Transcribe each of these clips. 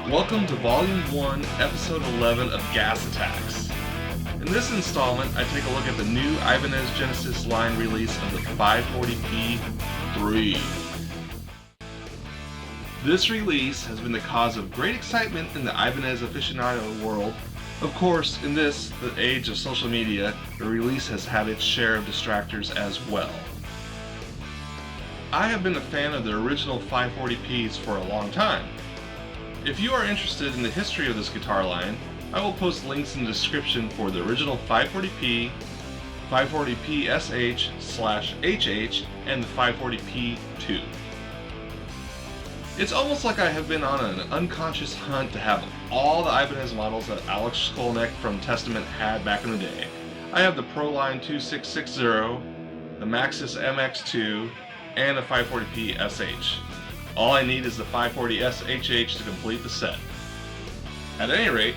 Welcome to Volume 1, Episode 11 of G.A.S Attacks. In this installment, I take a look at the new Ibanez Genesis line release of the 540p3. This release has been the cause of great excitement in the Ibanez aficionado world. Of course, in the age of social media, the release has had its share of distractors as well. I have been a fan of the original 540ps for a long time. If you are interested in the history of this guitar line, I will post links in the description for the original 540p, 540p/HH, and the 540p2. It's almost like I have been on an unconscious hunt to have all the Ibanez models that Alex Skolnick from Testament had back in the day. I have the Proline 2660, the Maxxis MX2, and the 540p SH. All I need is the 540S HH to complete the set. At any rate,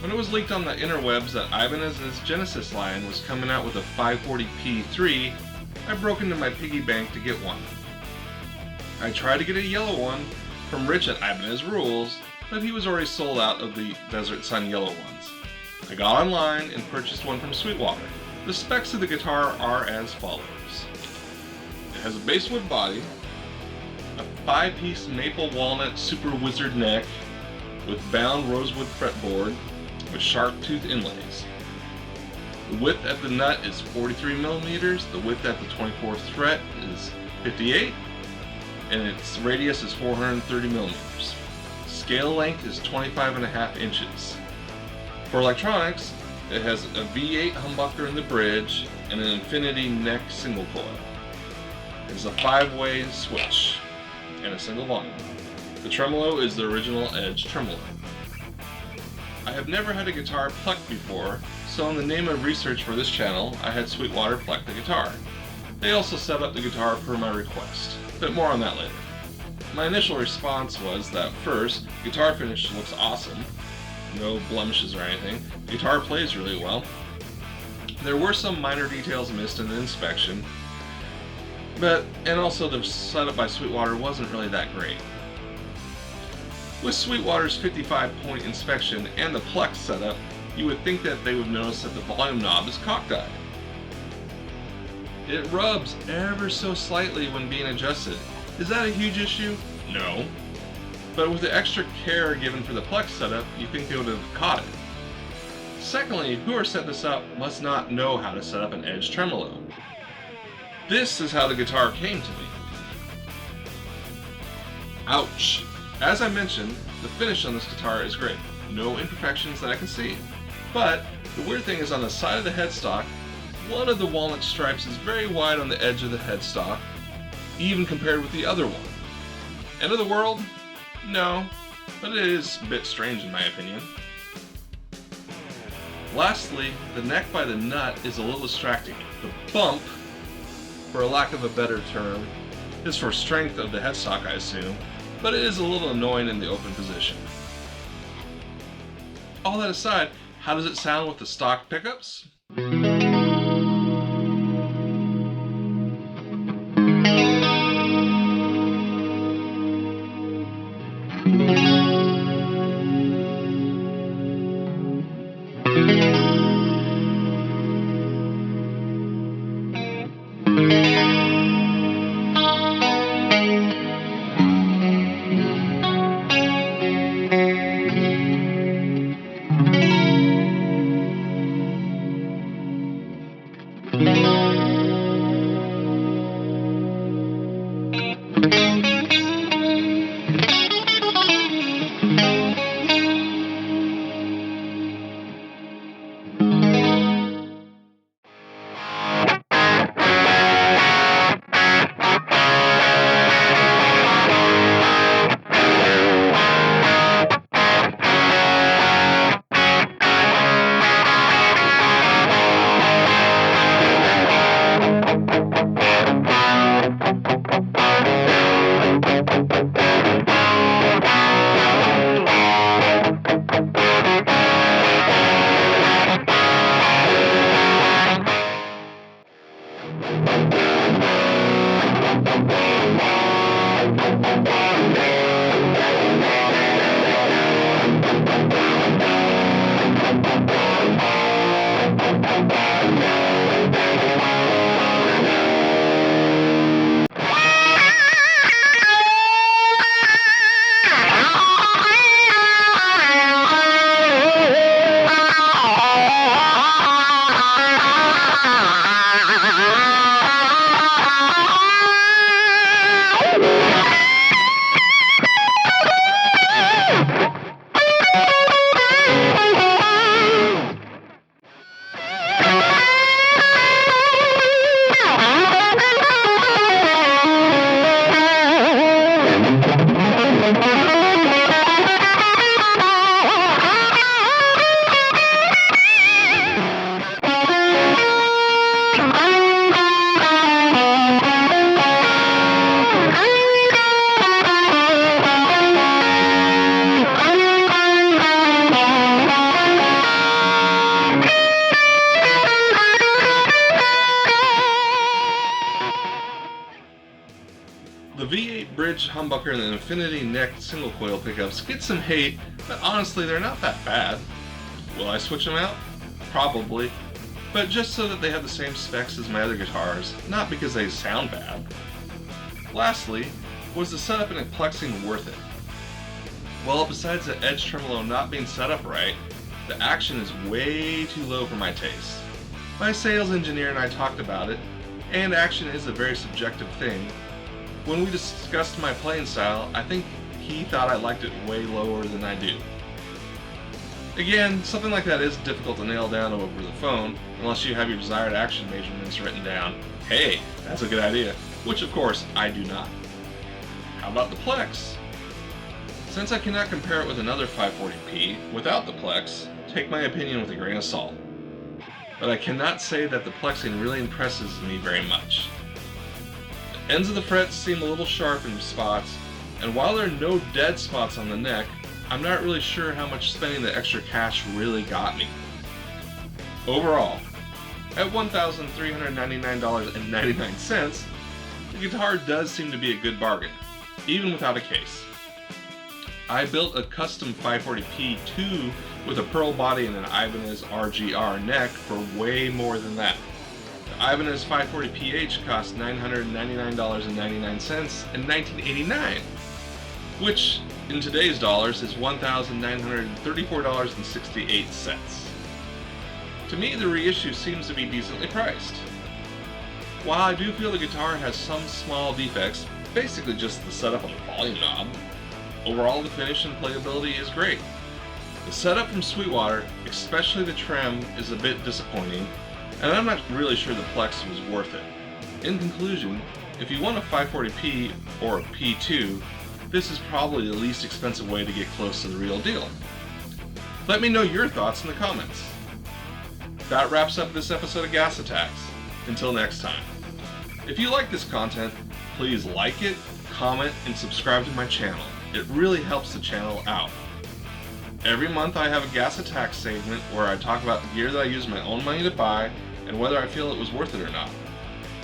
when it was leaked on the interwebs that Ibanez's Genesis line was coming out with a 540p3, I broke into my piggy bank to get one. I tried to get a yellow one from Rich at Ibanez Rules, but he was already sold out of the Desert Sun yellow ones. I got online and purchased one from Sweetwater. The specs of the guitar are as follows. It has a basswood body, a 5-piece maple walnut super wizard neck with bound rosewood fretboard with sharp tooth inlays. The width at the nut is 43 millimeters, the width at the 24th fret is 58, and its radius is 430 millimeters. Scale length is 25.5 inches. For electronics, it has a V8 humbucker in the bridge and an infinity neck single coil. It has a 5-way switch and a single volume. The tremolo is the original Edge tremolo. I have never had a guitar plucked before, so in the name of research for this channel, I had Sweetwater pluck the guitar. They also set up the guitar per my request, but more on that later. My initial response was that first, guitar finish looks awesome, no blemishes or anything. The guitar plays really well. There were some minor details missed in the inspection, and also the setup by Sweetwater wasn't really that great. With Sweetwater's 55-point inspection and the plex'd setup, you would think that they would notice that the volume knob is cockeyed. It rubs ever so slightly when being adjusted. Is that a huge issue? No. But with the extra care given for the plex'd setup, you think they would have caught it. Secondly, whoever set this up must not know how to set up an Edge tremolo. This is how the guitar came to me. Ouch! As I mentioned, the finish on this guitar is great. No imperfections that I can see. But the weird thing is on the side of the headstock, one of the walnut stripes is very wide on the edge of the headstock, even compared with the other one. End of the world? No, but it is a bit strange in my opinion. Lastly, the neck by the nut is a little distracting. The bump, for a lack of a better term, is for strength of the headstock, I assume, but it is a little annoying in the open position. All that aside, how does it sound with the stock pickups? humbucker and the infinity neck single coil pickups get some hate, but honestly they're not that bad. Will I switch them out? Probably, but just so that they have the same specs as my other guitars, not because they sound bad. Lastly, was the setup and plexing worth it? Well, besides the edge tremolo not being set up right, the action is way too low for my taste. My sales engineer and I talked about it, and action is a very subjective thing. When we discussed my playing style, I think he thought I liked it way lower than I do. Again, something like that is difficult to nail down over the phone, unless you have your desired action measurements written down. Hey, that's a good idea, which of course I do not. How about the Plex? Since I cannot compare it with another 540p without the Plex, take my opinion with a grain of salt. But I cannot say that the plexing really impresses me very much. The ends of the frets seem a little sharp in spots, and while there are no dead spots on the neck, I'm not really sure how much spending the extra cash really got me. Overall, at $1,399.99, the guitar does seem to be a good bargain, even without a case. I built a custom 540p2 with a pearl body and an Ibanez RGR neck for way more than that. The Ibanez 540ph cost $999.99 in 1989, which in today's dollars is $1,934.68. To me, the reissue seems to be decently priced. While I do feel the guitar has some small defects, basically just the setup of the volume knob, overall the finish and playability is great. The setup from Sweetwater, especially the trem, is a bit disappointing, and I'm not really sure the Plex was worth it. In conclusion, if you want a 540p or a P2, this is probably the least expensive way to get close to the real deal. Let me know your thoughts in the comments. That wraps up this episode of Gas Attacks. Until next time. If you like this content, please like it, comment, and subscribe to my channel. It really helps the channel out. Every month I have a Gas Attacks segment where I talk about the gear that I use my own money to buy and whether I feel it was worth it or not.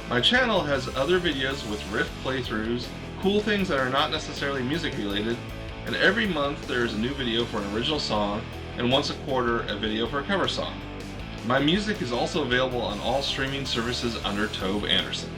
My channel has other videos with riff playthroughs, cool things that are not necessarily music related, and every month there is a new video for an original song, and once a quarter a video for a cover song. My music is also available on all streaming services under Tobe Anderson.